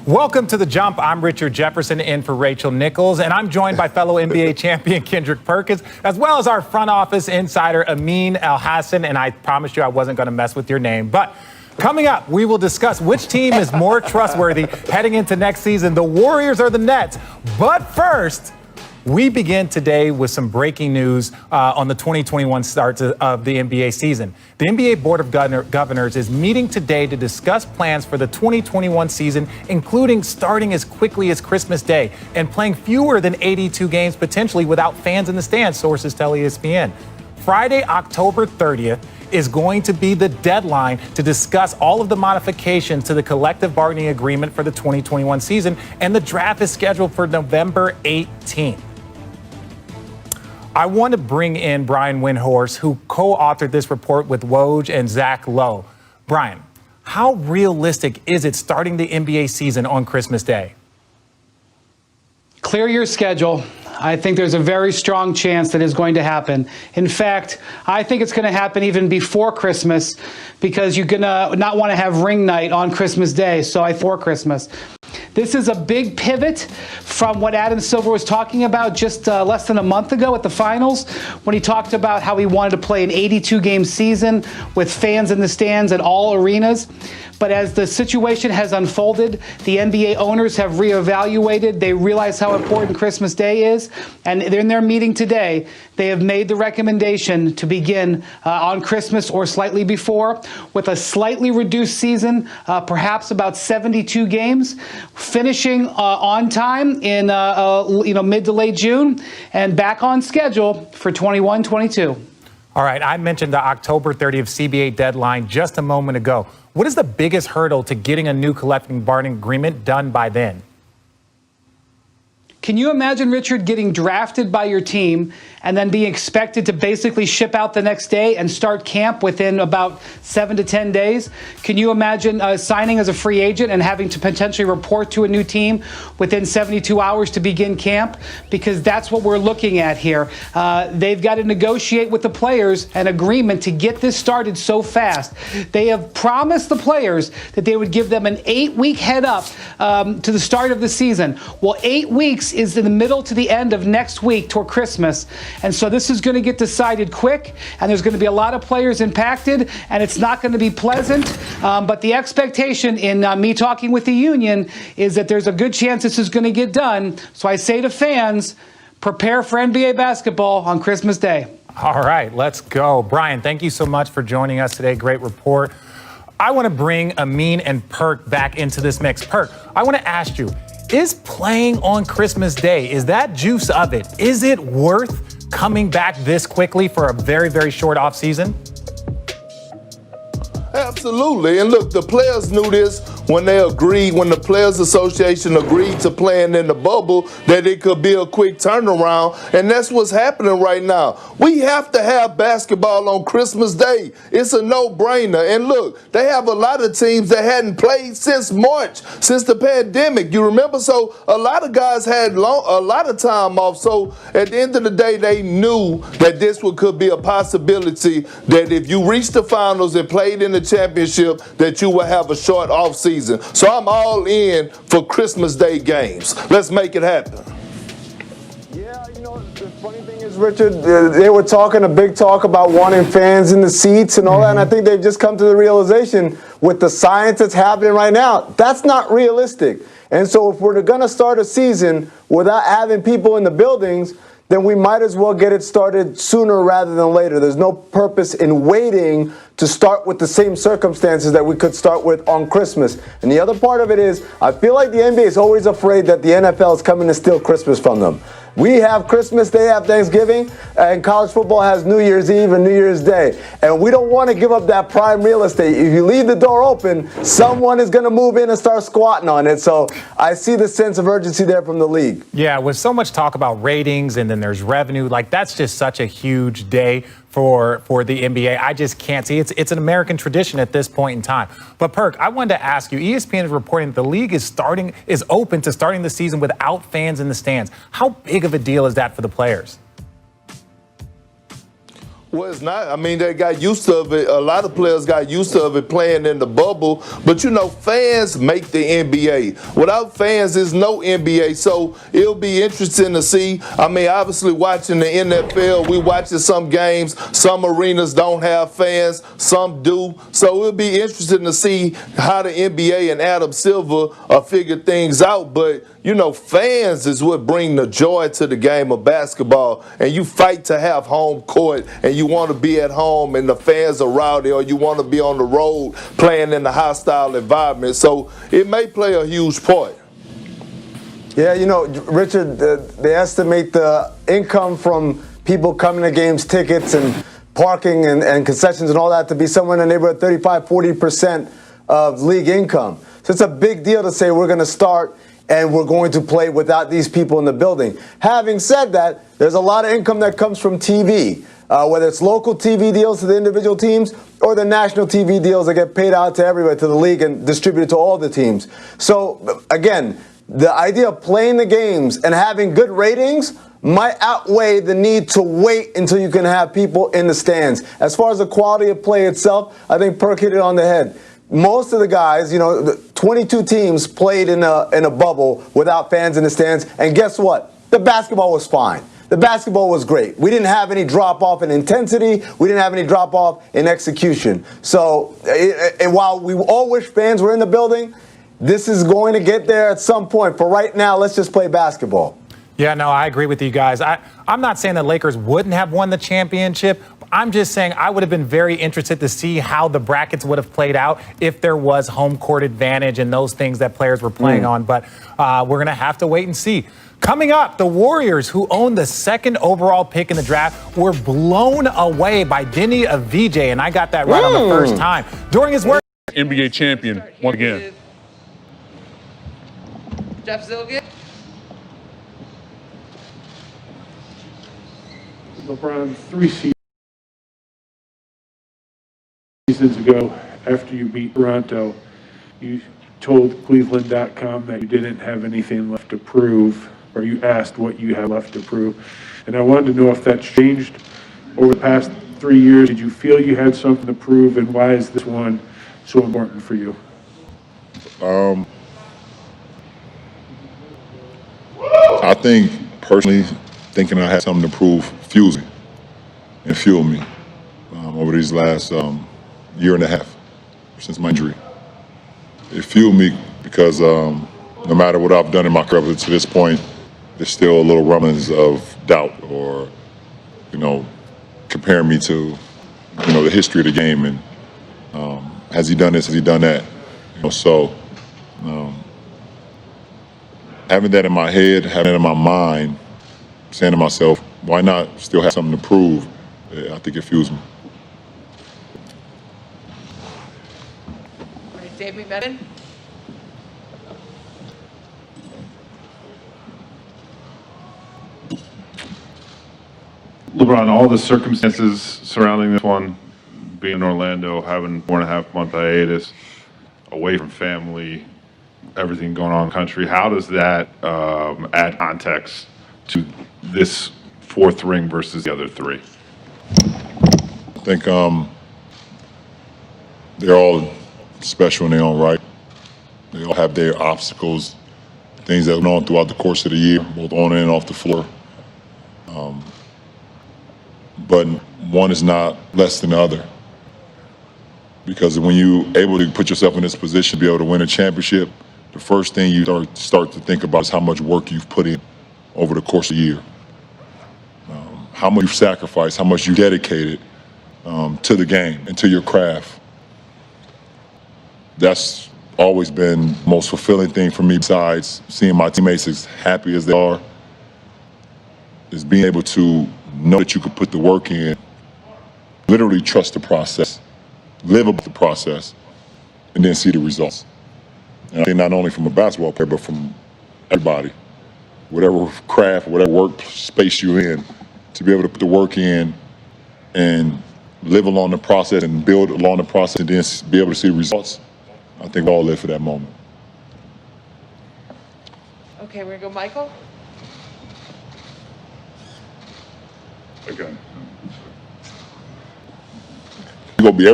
Welcome to The Jump. I'm Richard Jefferson in for Rachel Nichols, and I'm joined by fellow NBA champion Kendrick Perkins, as well as our front office insider Amin El-Hassan, and I promised you I wasn't going to mess with your name. But coming up, we will discuss which team is more trustworthy heading into next season, the Warriors or the Nets. But first, we begin today with some breaking news on the 2021 start of the NBA season. The NBA Board of Governors is meeting today to discuss plans for the 2021 season, including starting as quickly as Christmas Day and playing fewer than 82 games potentially without fans in the stands, sources tell ESPN. Friday, October 30th, is going to be the deadline to discuss all of the modifications to the collective bargaining agreement for the 2021 season, and the draft is scheduled for November 18th. I want to bring in Brian Windhorst, who co-authored this report with Woj and Zach Lowe. Brian, how realistic is it starting the NBA season on Christmas Day? Clear your schedule. I think there's a very strong chance that is going to happen. In fact, I think it's going to happen even before Christmas, because you're going to not want to have ring night on Christmas Day, for Christmas. This is a big pivot from what Adam Silver was talking about just less than a month ago at the finals, when he talked about how he wanted to play an 82-game season with fans in the stands at all arenas. But as the situation has unfolded, the NBA owners have reevaluated. They realize how important Christmas Day is. And in their meeting today, they have made the recommendation to begin on Christmas or slightly before, with a slightly reduced season, perhaps about 72 games, finishing on time in mid to late June, and back on schedule for 21-22. All right, I mentioned the October 30th CBA deadline just a moment ago. What is the biggest hurdle to getting a new collective bargaining agreement done by then? Can you imagine, Richard, getting drafted by your team and then being expected to basically ship out the next day and start camp within about 7 to 10 days? Can you imagine signing as a free agent and having to potentially report to a new team within 72 hours to begin camp? Because that's what we're looking at here. They've got to negotiate with the players an agreement to get this started so fast. They have promised the players that they would give them an 8-week head up to the start of the season. Well, 8 weeks is in the middle to the end of next week toward Christmas. And so this is going to get decided quick, and there's going to be a lot of players impacted, and it's not going to be pleasant. But the expectation in me talking with the union is that there's a good chance this is going to get done. So I say to fans, prepare for NBA basketball on Christmas Day. All right, let's go. Brian, thank you so much for joining us today. Great report. I want to bring Amin and Perk back into this mix. Perk, I want to ask you, is playing on Christmas Day, is that juice of it? Is it worth coming back this quickly for a very, very short offseason? Absolutely. And look, the players knew this when the Players Association agreed to playing in the bubble, that it could be a quick turnaround. And that's what's happening right now. We have to have basketball on Christmas Day. It's a no-brainer. And look, they have a lot of teams that hadn't played since March, since the pandemic. You remember? So a lot of guys had a lot of time off. So at the end of the day, they knew that this could be a possibility, that if you reached the finals and played in the championship, that you will have a short off season. So I'm all in for Christmas Day games. Let's make it happen. Yeah, the funny thing is, Richard, they were talking a big talk about wanting fans in the seats and all that, and I think they've just come to the realization with the science that's happening right now, that's not realistic. And so if we're going to start a season without having people in the buildings, then we might as well get it started sooner rather than later. There's no purpose in waiting to start with the same circumstances that we could start with on Christmas. And the other part of it is, I feel like the NBA is always afraid that the NFL is coming to steal Christmas from them. We have Christmas, they have Thanksgiving, and college football has New Year's Eve and New Year's Day. And we don't want to give up that prime real estate. If you leave the door open, someone is going to move in and start squatting on it. So I see the sense of urgency there from the league. Yeah, with so much talk about ratings and then there's revenue, that's just such a huge day for the NBA. I just can't see. It's an American tradition at this point in time. But Perk, I wanted to ask you, ESPN is reporting that the league is open to starting the season without fans in the stands. How big of a deal is that for the players? Well, it's not. I mean, they got used to it. A lot of players got used to it playing in the bubble. But, fans make the NBA. Without fans, there's no NBA. So it'll be interesting to see. I mean, obviously, watching the NFL, we watching some games. Some arenas don't have fans. Some do. So it'll be interesting to see how the NBA and Adam Silver figure things out. But, fans is what bring the joy to the game of basketball. And you fight to have home court, and you want to be at home and the fans are rowdy, or you want to be on the road playing in a hostile environment. So it may play a huge part. Yeah, Richard, they estimate the income from people coming to games, tickets and parking and concessions and all that to be somewhere in the neighborhood of 35-40% of league income. So it's a big deal to say we're going to start and we're going to play without these people in the building. Having said that, there's a lot of income that comes from TV, whether it's local TV deals to the individual teams or the national TV deals that get paid out to everybody, to the league, and distributed to all the teams. So, again, the idea of playing the games and having good ratings might outweigh the need to wait until you can have people in the stands. As far as the quality of play itself, I think Perk hit it on the head. Most of the guys, 22 teams played in a bubble without fans in the stands, and guess what? The basketball was fine. The basketball was great. We didn't have any drop-off in intensity. We didn't have any drop-off in execution. So, and while we all wish fans were in the building, this is going to get there at some point. For right now, let's just play basketball. Yeah, no, I agree with you guys. I'm not saying the Lakers wouldn't have won the championship. I'm just saying I would have been very interested to see how the brackets would have played out if there was home court advantage and those things that players were playing on. But we're going to have to wait and see. Coming up, the Warriors, who owned the second overall pick in the draft, were blown away by Denny Avdija, and I got that right on the first time. During his work, NBA champion, once again. Jeff Zilgit. LeBron, 3 seasons ago, after you beat Toronto, you told Cleveland.com that you didn't have anything left to prove, or you asked what you had left to prove. And I wanted to know if that's changed over the past 3 years. Did you feel you had something to prove, and why is this one so important for you? I think, personally, thinking I had something to prove fuels me and fueled me over these last year and a half since my injury. It fueled me because no matter what I've done in my career to this point, there's still a little rumblings of doubt or, comparing me to, the history of the game and has he done this, has he done that? Having that in my head, having it in my mind, saying to myself, why not still have something to prove? I think it fuels me. All right, Dave McMenamin. LeBron, all the circumstances surrounding this one, being in Orlando, having 4.5 month hiatus, away from family, everything going on in the country, how does that add context to this fourth ring versus the other three? I think they're all special in their own right. They all have their obstacles, things that went on throughout the course of the year, both on and off the floor. But one is not less than the other. Because when you're able to put yourself in this position to be able to win a championship, the first thing you start to think about is how much work you've put in over the course of the year. How much you've sacrificed, how much you dedicated to the game and to your craft. That's always been the most fulfilling thing for me, besides seeing my teammates as happy as they are, is being able to know that you could put the work in, literally trust the process, live up the process, and then see the results. And I think not only from a basketball player, but from everybody, whatever craft, whatever work space you're in, to be able to put the work in and live along the process and build along the process and then be able to see the results. I think we all live for that moment. Okay, we're gonna go Michael. Okay. gonna be